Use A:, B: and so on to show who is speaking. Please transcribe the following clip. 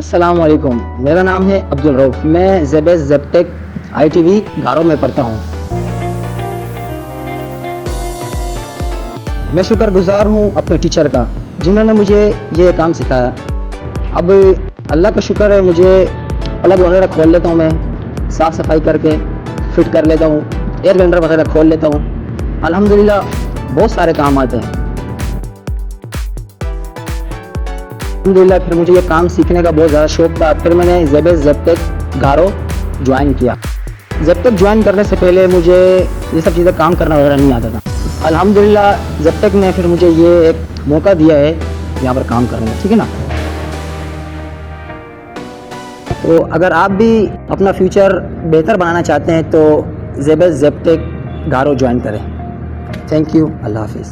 A: अस्सलाम वालेकुम, मेरा नाम है अब्दुल रऊफ। मैं ज़ाबिस्त ज़ाबटेक ITV घारो में पढ़ता हूँ। मैं शुक्रगुजार हूँ अपने टीचर का जिन्होंने मुझे ये काम सिखाया। अब अल्लाह का शुक्र है, मुझे प्लग वगैरह खोल लेता हूँ, मैं साफ़ सफाई करके फिट कर लेता हूँ, एयर वेंडर वगैरह खोल लेता हूँ। अल्हम्दुलिल्लाह बहुत सारे काम आते हैं। अल्हम्दुलिल्लाह फिर मुझे ये काम सीखने का बहुत ज़्यादा शौक़ था। फिर मैंने ज़ाबिस्त ज़ाबटेक घारो ज्वाइन किया। ज़ाबटेक ज्वाइन करने से पहले मुझे ये सब चीज़ें काम करना वगैरह नहीं आता था। अल्हम्दुलिल्लाह ज़ाबटेक ने फिर मुझे ये एक मौका दिया है यहाँ पर काम करने में, ठीक है ना। तो अगर आप भी अपना फ्यूचर बेहतर बनाना चाहते हैं तो ज़ाबिस्त ज़ाबटेक घारो ज्वाइन करें। थैंक यू, अल्लाह हाफिज़।